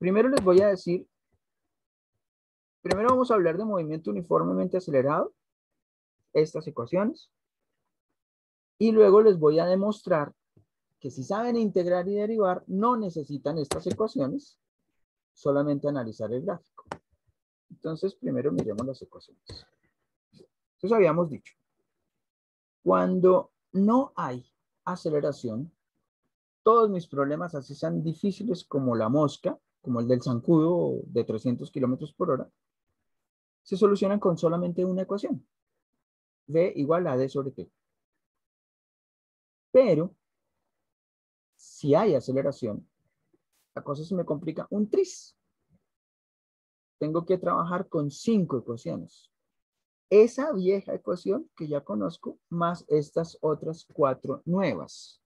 Primero les voy a decir, primero vamos a hablar de movimiento uniformemente acelerado, estas ecuaciones, y luego les voy a demostrar que si saben integrar y derivar, no necesitan estas ecuaciones, solamente analizar el gráfico. Entonces, primero miremos las ecuaciones. Entonces, habíamos dicho, cuando no hay aceleración, todos mis problemas, así sean difíciles como la mosca, como el del zancudo de 300 kilómetros por hora, se solucionan con solamente una ecuación. V igual a D sobre T. Pero, si hay aceleración, la cosa se me complica un tris. Tengo que trabajar con 5 ecuaciones. Esa vieja ecuación que ya conozco, más estas otras 4 nuevas.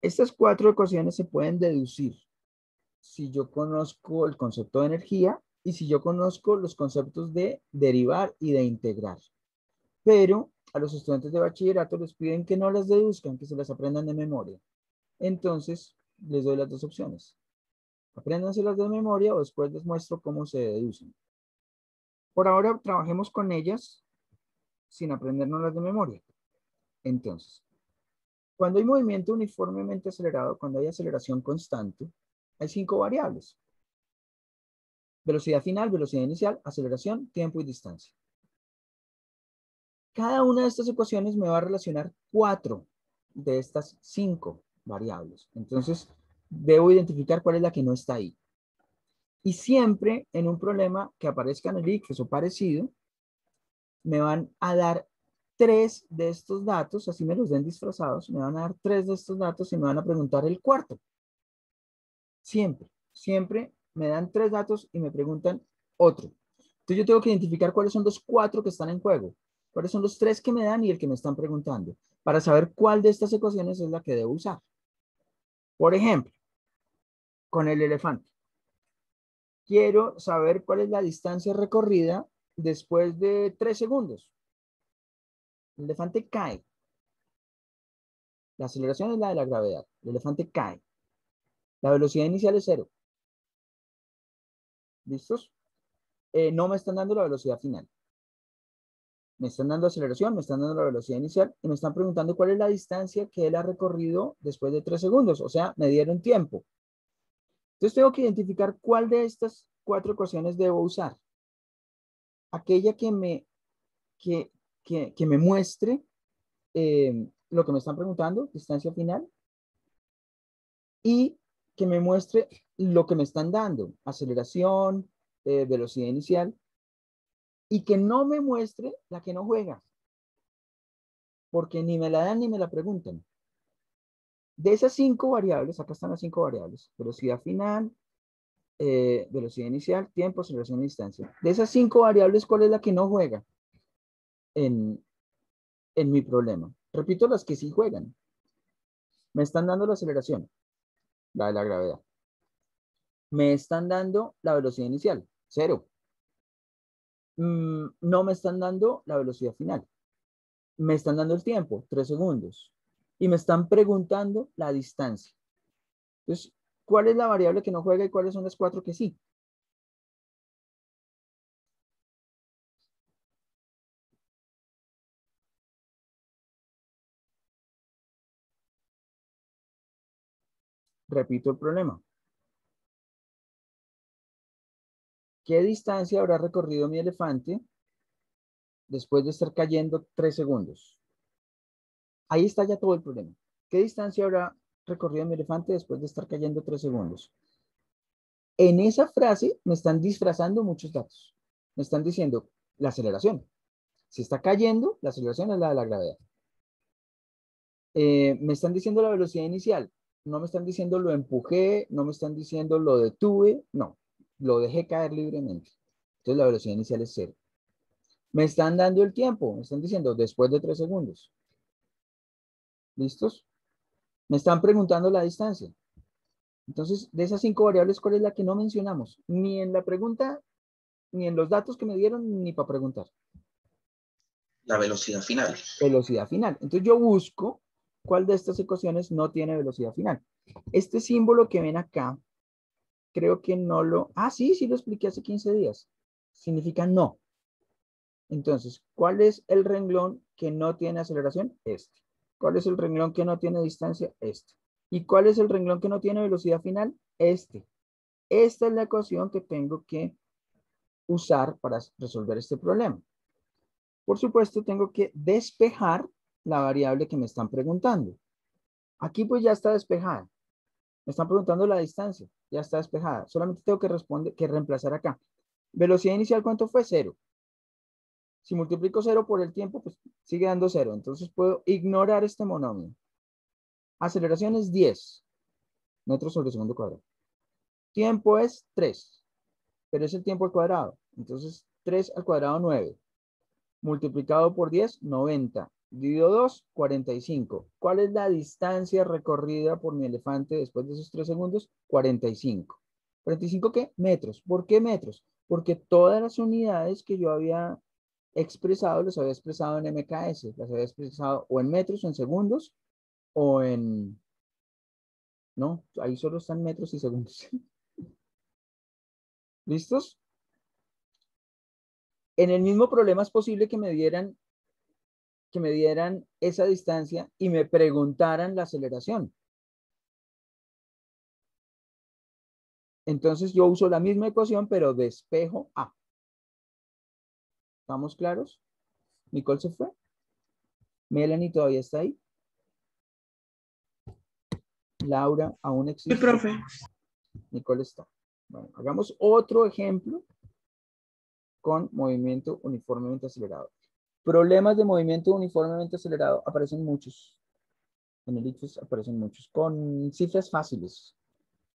Estas 4 ecuaciones se pueden deducir si yo conozco el concepto de energía y si yo conozco los conceptos de derivar y de integrar. Pero a los estudiantes de bachillerato les piden que no las deduzcan, que se las aprendan de memoria. Entonces, les doy las dos opciones. Apréndanselas de memoria o después les muestro cómo se deducen. Por ahora, trabajemos con ellas sin aprendernos de memoria. Entonces, cuando hay movimiento uniformemente acelerado, cuando hay aceleración constante, hay 5 variables. Velocidad final, velocidad inicial, aceleración, tiempo y distancia. Cada una de estas ecuaciones me va a relacionar 4 de estas 5 variables. Entonces, debo identificar cuál es la que no está ahí. Y siempre en un problema que aparezca en el ICFES o parecido, me van a dar 3 de estos datos, así me los den disfrazados, me van a dar 3 de estos datos y me van a preguntar el cuarto. Siempre me dan 3 datos y me preguntan otro. Entonces yo tengo que identificar cuáles son los 4 que están en juego, cuáles son los 3 que me dan y el que me están preguntando, para saber cuál de estas ecuaciones es la que debo usar. Por ejemplo, con el elefante. Quiero saber cuál es la distancia recorrida después de 3 segundos. El elefante cae. La aceleración es la de la gravedad. El elefante cae. La velocidad inicial es 0. ¿Listos? No me están dando la velocidad final. Me están dando aceleración, me están dando la velocidad inicial y me están preguntando cuál es la distancia que él ha recorrido después de 3 segundos. O sea, me dieron tiempo. Entonces tengo que identificar cuál de estas 4 ecuaciones debo usar. Aquella que me muestre lo que me están preguntando, distancia final, y que me muestre lo que me están dando, aceleración, velocidad inicial, y que no me muestre la que no juega, porque ni me la dan ni me la preguntan. De esas 5 variables, acá están las 5 variables, velocidad final, velocidad inicial, tiempo, aceleración y distancia. De esas 5 variables, ¿cuál es la que no juega en mi problema? Repito las que sí juegan. Me están dando la aceleración, la de la gravedad. Me están dando la velocidad inicial, 0. No me están dando la velocidad final. Me están dando el tiempo, 3 segundos. Y me están preguntando la distancia. Entonces, ¿cuál es la variable que no juega y cuáles son las 4 que sí? Repito el problema. ¿Qué distancia habrá recorrido mi elefante después de estar cayendo 3 segundos? Ahí está ya todo el problema. ¿Qué distancia habrá recorrido mi elefante después de estar cayendo 3 segundos? En esa frase me están disfrazando muchos datos. Me están diciendo la aceleración. Si está cayendo, la aceleración es la de la gravedad. Me están diciendo la velocidad inicial. No me están diciendo lo empujé, no me están diciendo lo detuve, no. Lo dejé caer libremente. Entonces la velocidad inicial es 0. Me están dando el tiempo. Me están diciendo después de 3 segundos. ¿Listos? Me están preguntando la distancia. Entonces, de esas 5 variables, ¿cuál es la que no mencionamos? Ni en la pregunta, ni en los datos que me dieron, ni para preguntar. La velocidad final. Velocidad final. Entonces yo busco cuál de estas ecuaciones no tiene velocidad final. Este símbolo que ven acá creo que no lo... Ah, sí, sí lo expliqué hace 15 días. Significa no. Entonces, ¿cuál es el renglón que no tiene aceleración? Este. ¿Cuál es el renglón que no tiene distancia? Este. ¿Y cuál es el renglón que no tiene velocidad final? Este. Esta es la ecuación que tengo que usar para resolver este problema. Por supuesto, tengo que despejar la variable que me están preguntando. Aquí pues ya está despejada. Me están preguntando la distancia. Ya está despejada. Solamente tengo que reemplazar acá. Velocidad inicial, ¿cuánto fue? 0. Si multiplico 0 por el tiempo, pues sigue dando 0. Entonces puedo ignorar este monomio. Aceleración es 10 metros sobre segundo cuadrado. Tiempo es 3, pero es el tiempo al cuadrado. Entonces 3 al cuadrado 9. Multiplicado por 10, 90. Dividido 2, 45. ¿Cuál es la distancia recorrida por mi elefante después de esos 3 segundos? 45. ¿45 qué? Metros. ¿Por qué metros? Porque todas las unidades que yo había expresado, las había expresado en MKS. Las había expresado o en metros, o en segundos, o en... No, ahí solo están metros y segundos. ¿Listos? En el mismo problema es posible que me dieran esa distancia y me preguntaran la aceleración. Entonces yo uso la misma ecuación, pero despejo A. ¿Estamos claros? Nicole se fue. Melanie todavía está ahí. Laura aún Sí, existe. profe. Nicole está. Bueno, hagamos otro ejemplo con movimiento uniformemente acelerado. Problemas de movimiento uniformemente acelerado aparecen muchos. En el ICFES aparecen muchos, con cifras fáciles.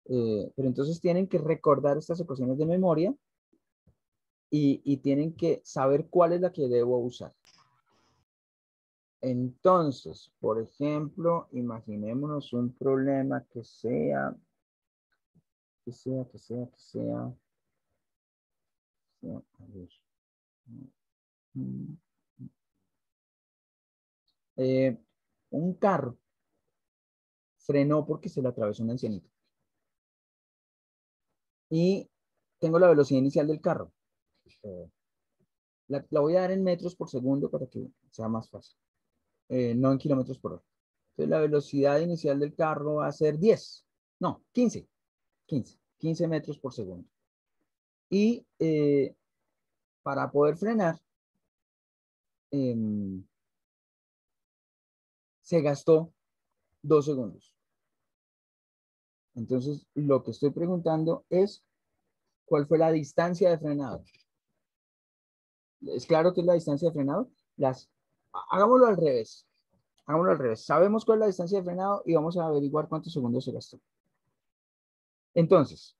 Pero entonces tienen que recordar estas ecuaciones de memoria y tienen que saber cuál es la que debo usar. Entonces, por ejemplo, imaginémonos un problema que sea, a ver. Mm, eh, un carro frenó porque se le atravesó un ancianito. Y tengo la velocidad inicial del carro. La voy a dar en metros por segundo para que sea más fácil. No en kilómetros por hora. Entonces la velocidad inicial del carro va a ser 10. No, 15 metros por segundo. Y para poder frenar, se gastó 2 segundos. Entonces, lo que estoy preguntando es, ¿cuál fue la distancia de frenado? ¿Es claro que es la distancia de frenado? Hagámoslo al revés. Hagámoslo al revés. Sabemos cuál es la distancia de frenado y vamos a averiguar cuántos segundos se gastó. Entonces,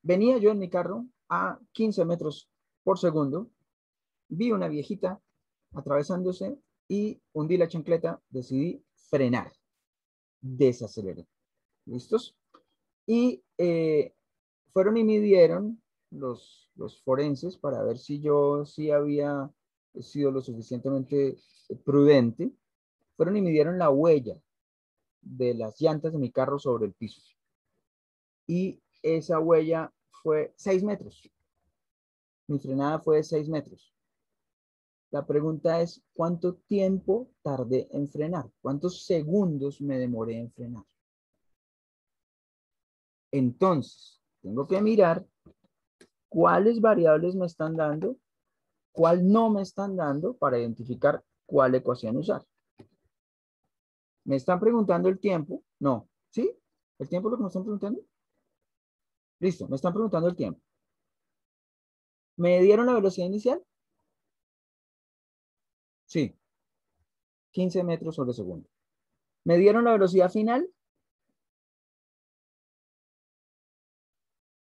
venía yo en mi carro a 15 metros por segundo, vi una viejita atravesándose y hundí la chancleta, decidí frenar, desaceleré. ¿Listos? Y fueron y midieron los forenses para ver si yo sí había sido lo suficientemente prudente. Fueron y midieron la huella de las llantas de mi carro sobre el piso. Y esa huella fue 6 metros. Mi frenada fue de 6 metros. La pregunta es, ¿cuánto tiempo tardé en frenar? ¿Cuántos segundos me demoré en frenar? Entonces, tengo que mirar cuáles variables me están dando, cuál no me están dando para identificar cuál ecuación usar. ¿Me están preguntando el tiempo? No. ¿Sí? ¿El tiempo es lo que me están preguntando? Listo, me están preguntando el tiempo. ¿Me dieron la velocidad inicial? Sí. 15 metros sobre segundo. ¿Me dieron la velocidad final?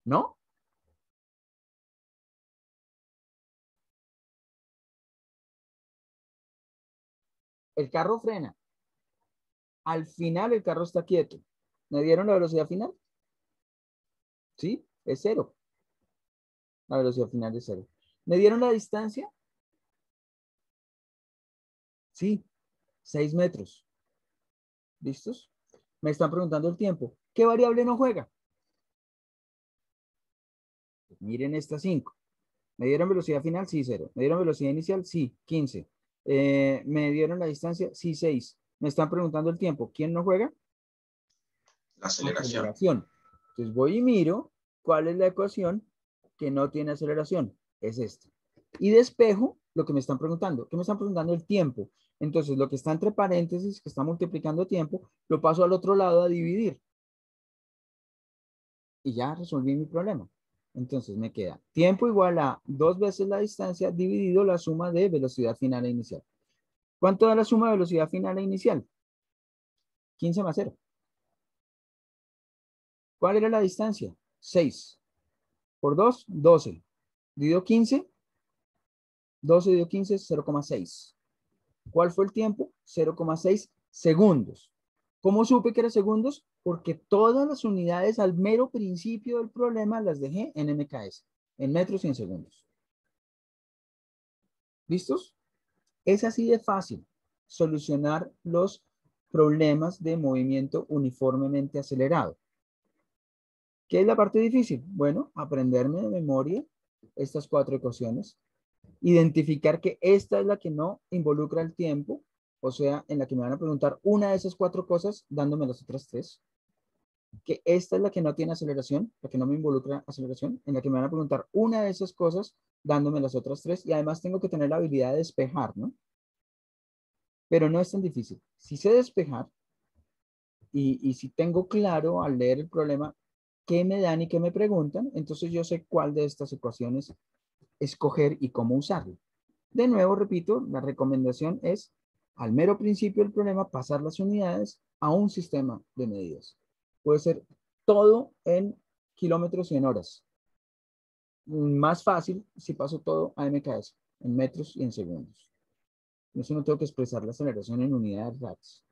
No. El carro frena. Al final el carro está quieto. ¿Me dieron la velocidad final? Sí, es 0. La velocidad final es 0. ¿Me dieron la distancia? Sí, 6 metros. ¿Listos? Me están preguntando el tiempo. ¿Qué variable no juega? Miren estas 5. ¿Me dieron velocidad final? Sí, 0. ¿Me dieron velocidad inicial? Sí, 15. ¿Me dieron la distancia? Sí, 6. Me están preguntando el tiempo. ¿Quién no juega? La aceleración. Aceleración. Entonces voy y miro cuál es la ecuación que no tiene aceleración. Es esta. Y despejo lo que me están preguntando. ¿Qué me están preguntando? El tiempo. Entonces lo que está entre paréntesis, que está multiplicando tiempo, lo paso al otro lado a dividir. Y ya resolví mi problema. Entonces me queda tiempo igual a 2 veces la distancia dividido la suma de velocidad final e inicial. ¿Cuánto da la suma de velocidad final e inicial? 15 más 0. ¿Cuál era la distancia? 6. Por 2, 12. Dividido 15. 12 dividido 15 es 0,6. ¿Cuál fue el tiempo? 0,6 segundos. ¿Cómo supe que era segundos? Porque todas las unidades al mero principio del problema las dejé en MKS, en metros y en segundos. ¿Listos? Es así de fácil solucionar los problemas de movimiento uniformemente acelerado. ¿Qué es la parte difícil? Bueno, aprenderme de memoria estas 4 ecuaciones, identificar que esta es la que no involucra el tiempo, o sea, en la que me van a preguntar una de esas 4 cosas dándome las otras 3, que esta es la que no tiene aceleración, la que no me involucra aceleración, en la que me van a preguntar una de esas cosas dándome las otras 3, y además tengo que tener la habilidad de despejar, ¿no? Pero no es tan difícil. Si sé despejar y si tengo claro al leer el problema qué me dan y qué me preguntan, entonces yo sé cuál de estas ecuaciones escoger y cómo usarlo. De nuevo, repito, la recomendación es al mero principio del problema pasar las unidades a un sistema de medidas. Puede ser todo en kilómetros y en horas. Más fácil si paso todo a MKS, en metros y en segundos. Eso no tengo que expresar la aceleración en unidades radios.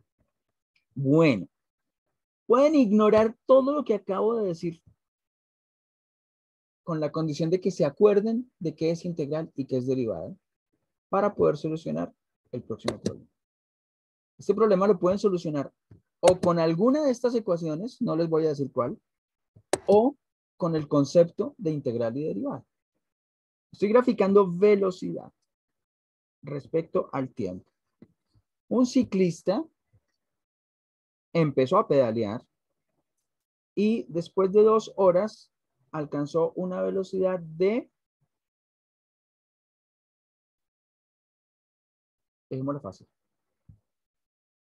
Bueno, pueden ignorar todo lo que acabo de decir con la condición de que se acuerden de qué es integral y qué es derivada para poder solucionar el próximo problema. Este problema lo pueden solucionar o con alguna de estas ecuaciones, no les voy a decir cuál, o con el concepto de integral y derivada. Estoy graficando velocidad respecto al tiempo. Un ciclista empezó a pedalear y después de 2 horas alcanzó una velocidad de, dejémoslo fácil,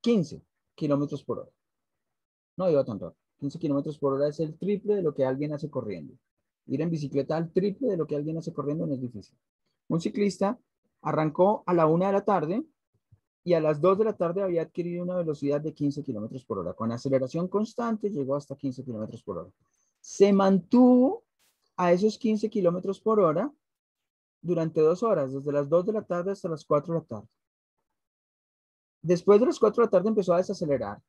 15 kilómetros por hora. No iba tan rápido. 15 kilómetros por hora es el triple de lo que alguien hace corriendo. Ir en bicicleta al triple de lo que alguien hace corriendo no es difícil. Un ciclista arrancó a la 1 de la tarde y a las 2 de la tarde había adquirido una velocidad de 15 kilómetros por hora. Con aceleración constante llegó hasta 15 kilómetros por hora. Se mantuvo a esos 15 kilómetros por hora durante 2 horas, desde las 2 de la tarde hasta las 4 de la tarde. Después de las 4 de la tarde empezó a desacelerar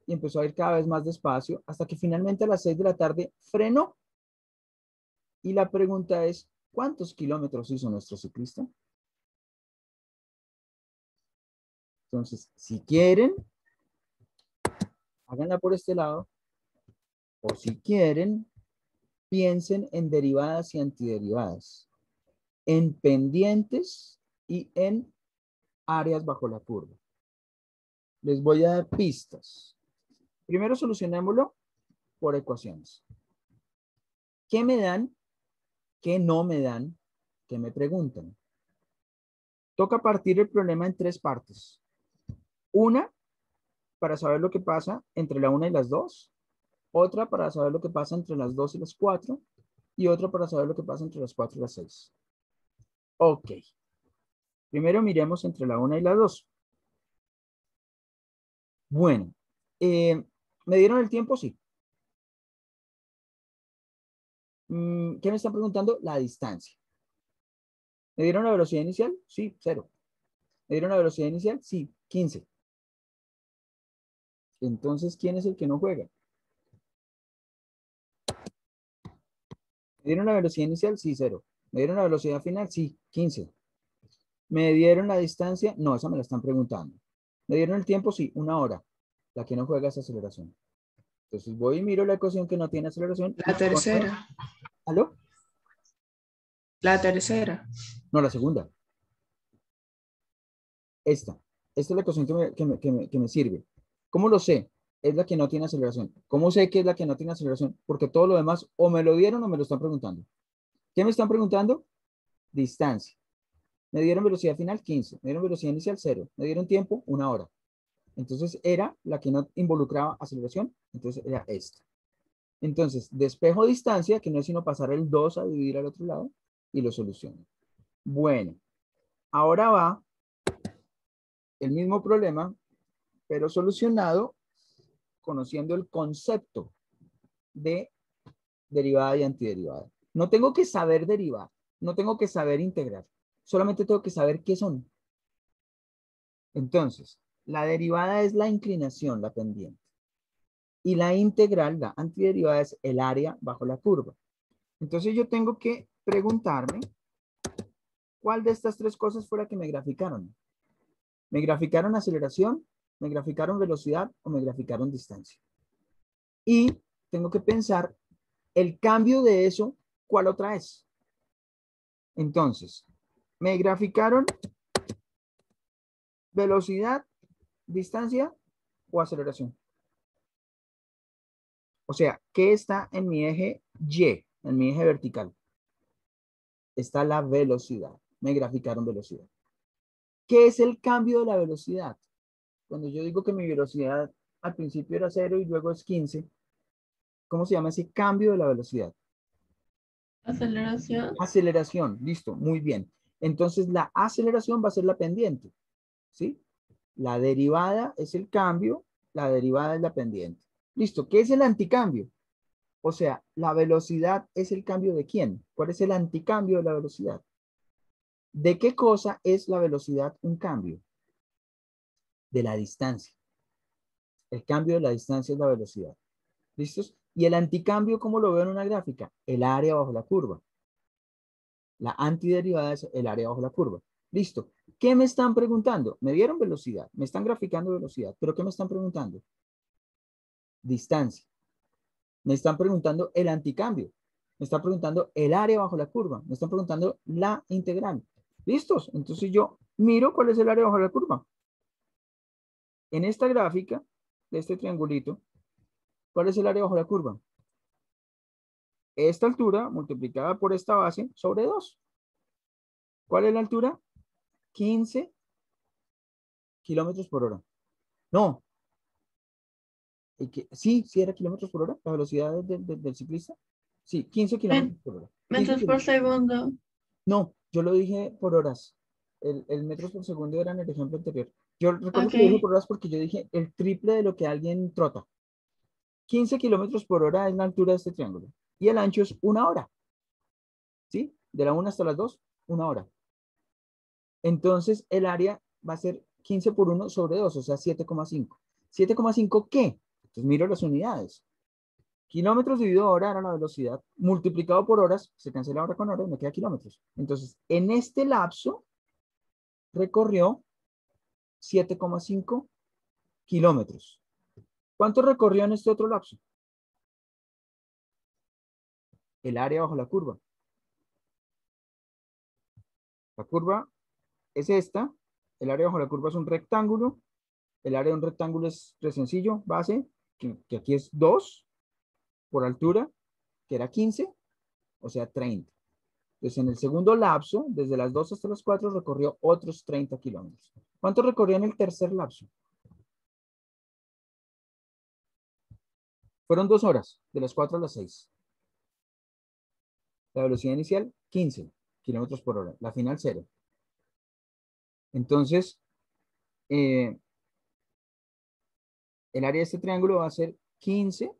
y empezó a ir cada vez más despacio hasta que finalmente a las 6 de la tarde frenó. Y la pregunta es, ¿cuántos kilómetros hizo nuestro ciclista? Entonces, si quieren, háganla por este lado, o si quieren, piensen en derivadas y antiderivadas, en pendientes y en áreas bajo la curva. Les voy a dar pistas. Primero solucionémoslo por ecuaciones. ¿Qué me dan? ¿Qué no me dan? ¿Qué me preguntan? Toca partir el problema en 3 partes. Una, para saber lo que pasa entre la 1 y las 2. Otra para saber lo que pasa entre las 2 y las 4. Y otra para saber lo que pasa entre las 4 y las 6. Ok. Primero miremos entre la 1 y la 2. Bueno, ¿me dieron el tiempo? Sí. ¿Qué me están preguntando? La distancia. ¿Me dieron la velocidad inicial? Sí, 0. ¿Me dieron la velocidad inicial? Sí, 15. Entonces, ¿quién es el que no juega? ¿Me dieron la velocidad inicial? Sí, 0. ¿Me dieron la velocidad final? Sí, 15. ¿Me dieron la distancia? No, esa me la están preguntando. ¿Me dieron el tiempo? Sí, 1 hora. La que no juega es aceleración. Entonces voy y miro la ecuación que no tiene aceleración. La tercera. ¿Aló? La tercera. No, la segunda. Esta. Esta es la ecuación que me sirve. ¿Cómo lo sé? Es la que no tiene aceleración. ¿Cómo sé que es la que no tiene aceleración? Porque todo lo demás o me lo dieron o me lo están preguntando. ¿Qué me están preguntando? Distancia. Me dieron velocidad final 15. Me dieron velocidad inicial 0. Me dieron tiempo 1 hora. Entonces era la que no involucraba aceleración. Entonces era esta. Entonces despejo distancia, que no es sino pasar el 2 a dividir al otro lado y lo soluciono. Bueno, ahora va el mismo problema, pero solucionado conociendo el concepto de derivada y antiderivada. No tengo que saber derivar, no tengo que saber integrar, solamente tengo que saber qué son. Entonces, la derivada es la inclinación, la pendiente. Y la integral, la antiderivada, es el área bajo la curva. Entonces yo tengo que preguntarme cuál de estas tres cosas fue la que me graficaron. ¿Me graficaron aceleración? ¿Me graficaron velocidad? ¿O me graficaron distancia? Y tengo que pensar el cambio de eso, ¿cuál otra es? Entonces, me graficaron velocidad, distancia o aceleración. O sea, ¿qué está en mi eje Y, en mi eje vertical? Está la velocidad. Me graficaron velocidad. ¿Qué es el cambio de la velocidad? Cuando yo digo que mi velocidad al principio era 0 y luego es 15, ¿cómo se llama ese cambio de la velocidad? Aceleración. Aceleración, listo, muy bien. Entonces la aceleración va a ser la pendiente, ¿sí? La derivada es el cambio, la derivada es la pendiente. Listo, ¿qué es el anticambio? O sea, la velocidad es el cambio de quién. ¿Cuál es el anticambio de la velocidad? ¿De qué cosa es la velocidad un cambio? De la distancia. El cambio de la distancia es la velocidad. ¿Listos? Y el anticambio, ¿cómo lo veo en una gráfica? El área bajo la curva. La antiderivada es el área bajo la curva. Listo. ¿Qué me están preguntando? Me dieron velocidad, me están graficando velocidad, pero ¿qué me están preguntando? Distancia. Me están preguntando el anticambio. Me están preguntando el área bajo la curva. Me están preguntando la integral. ¿Listos? Entonces yo miro cuál es el área bajo la curva. En esta gráfica de este triangulito, ¿cuál es el área bajo la curva? Esta altura multiplicada por esta base sobre 2. ¿Cuál es la altura? 15 kilómetros por hora. No. Sí era kilómetros por hora, la velocidad del ciclista. Sí, 15 kilómetros por hora. 15 Metros por kilómetros. segundo. No, yo lo dije por horas. El metros por segundo era en el ejemplo anterior. Yo recuerdo que lo dije Ok. por horas porque yo dije el triple de lo que alguien trota. 15 kilómetros por hora es la altura de este triángulo. Y el ancho es 1 hora. ¿Sí? De la 1 hasta las 2, 1 hora. Entonces el área va a ser 15 por 1 sobre 2, o sea, 7,5. ¿7,5 qué? Entonces miro las unidades. Kilómetros dividido hora era la velocidad, multiplicado por horas, se cancela hora con hora y me queda kilómetros. Entonces, en este lapso recorrió 7,5 kilómetros. ¿Cuánto recorrió en este otro lapso? El área bajo la curva. La curva es esta. El área bajo la curva es un rectángulo. El área de un rectángulo es re sencillo, base, que aquí es 2 por altura, que era 15, o sea, 30. Entonces, en el segundo lapso, desde las 2 hasta las 4, recorrió otros 30 kilómetros. ¿Cuánto recorrió en el tercer lapso? Fueron 2 horas, de las 4 a las 6. La velocidad inicial, 15 kilómetros por hora. La final, 0. Entonces, el área de este triángulo va a ser 15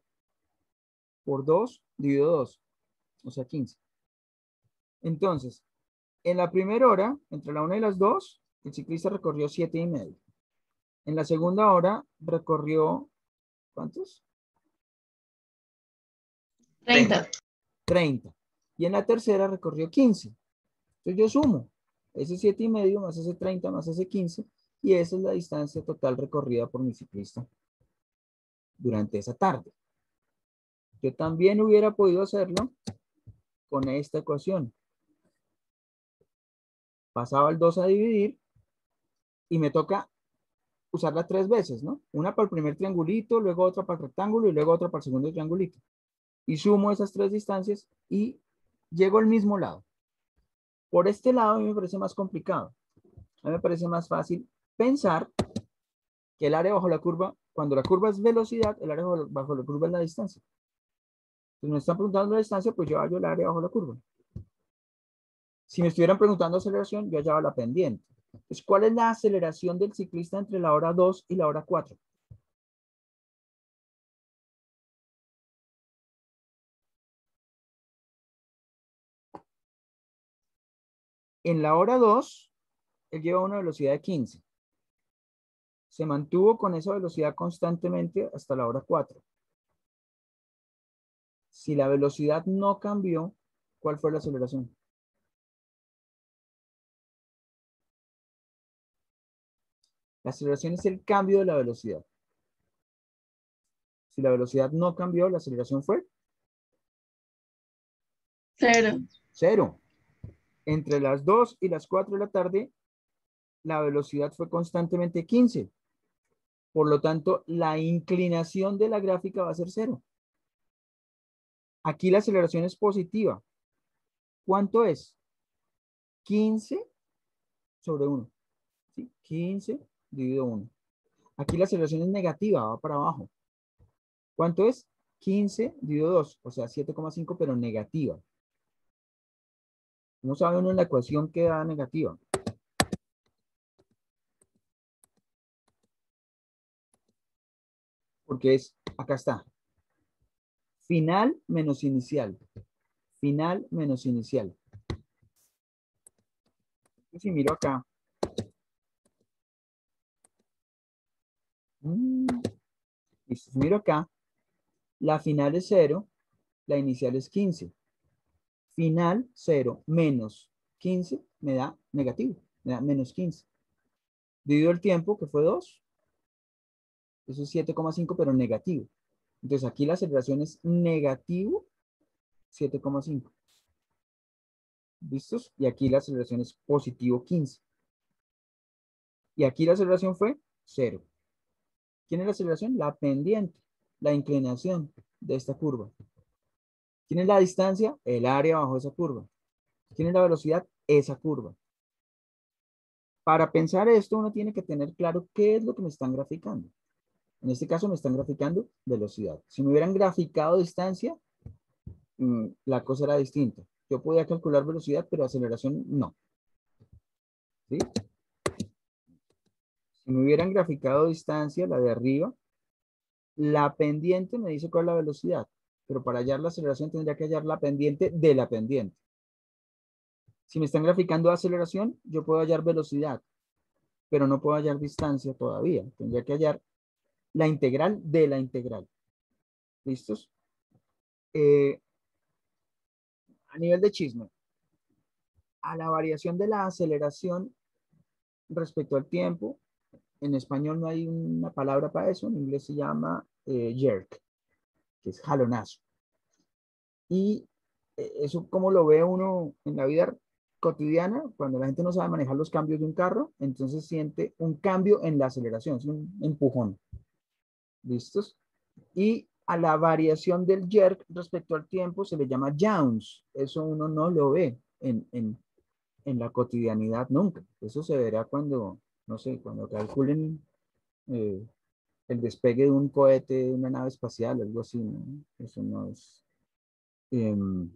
por 2 dividido 2, o sea, 15. Entonces, en la primera hora, entre la 1 y las 2, el ciclista recorrió 7,5. En la segunda hora recorrió, ¿cuántos? 30. 30. Y en la tercera recorrió 15. Entonces yo sumo ese 7,5 más ese 30 más ese 15 y esa es la distancia total recorrida por mi ciclista durante esa tarde. Yo también hubiera podido hacerlo con esta ecuación. Pasaba el 2 a dividir y me toca usarla 3 veces, ¿no? Una para el primer triangulito, luego otra para el rectángulo y luego otra para el segundo triangulito. Y sumo esas 3 distancias y llego al mismo lado. Por este lado a mí me parece más complicado. A mí me parece más fácil pensar que el área bajo la curva, cuando la curva es velocidad, el área bajo la curva es la distancia. Si me están preguntando la distancia, pues yo hallo el área bajo la curva. Si me estuvieran preguntando aceleración, yo hallaba la pendiente. Entonces, ¿cuál es la aceleración del ciclista entre la hora 2 y la hora 4? En la hora 2, él lleva una velocidad de 15. Se mantuvo con esa velocidad constantemente hasta la hora 4. Si la velocidad no cambió, ¿cuál fue la aceleración? La aceleración es el cambio de la velocidad. Si la velocidad no cambió, la aceleración fue 0. 0. Entre las 2 y las 4 de la tarde, la velocidad fue constantemente 15. Por lo tanto, la inclinación de la gráfica va a ser 0. Aquí la aceleración es positiva. ¿Cuánto es? 15 sobre 1. ¿Sí? 15 dividido 1. Aquí la aceleración es negativa, va para abajo. ¿Cuánto es? 15 dividido 2, o sea, 7,5, pero negativa. ¿Cómo sabe uno en la ecuación que da negativa? Porque es, acá está, final menos inicial. Final menos inicial. Y si miro acá, listo, si miro acá, la final es 0, la inicial es 15. Final 0 menos 15 me da negativo, me da menos 15. Divido el tiempo, que fue 2, eso es 7,5, pero negativo. Entonces aquí la aceleración es negativo 7,5. ¿Listos? Y aquí la aceleración es positivo 15. Y aquí la aceleración fue 0. ¿Quién es la aceleración? La pendiente, la inclinación de esta curva. ¿Quién es la distancia? El área bajo esa curva. ¿Quién es la velocidad? Esa curva. Para pensar esto, uno tiene que tener claro qué es lo que me están graficando. En este caso me están graficando velocidad. Si me hubieran graficado distancia, la cosa era distinta. Yo podía calcular velocidad, pero aceleración no. ¿Sí? Si me hubieran graficado distancia, la de arriba, la pendiente me dice cuál es la velocidad. Pero para hallar la aceleración tendría que hallar la pendiente de la pendiente. Si me están graficando aceleración, yo puedo hallar velocidad, pero no puedo hallar distancia todavía. Tendría que hallar la integral de la integral. ¿Listos? A nivel de chisme, a la variación de la aceleración respecto al tiempo, en español no hay una palabra para eso, en inglés se llama jerk, que es jalonazo. Y eso como lo ve uno en la vida cotidiana, cuando la gente no sabe manejar los cambios de un carro, entonces siente un cambio en la aceleración, es un empujón. ¿Listos? Y a la variación del jerk respecto al tiempo se le llama Jounce. Eso uno no lo ve en la cotidianidad nunca. Eso se verá cuando, no sé, cuando calculen el despegue de un cohete, de una nave espacial, algo así, ¿no? Eso no es...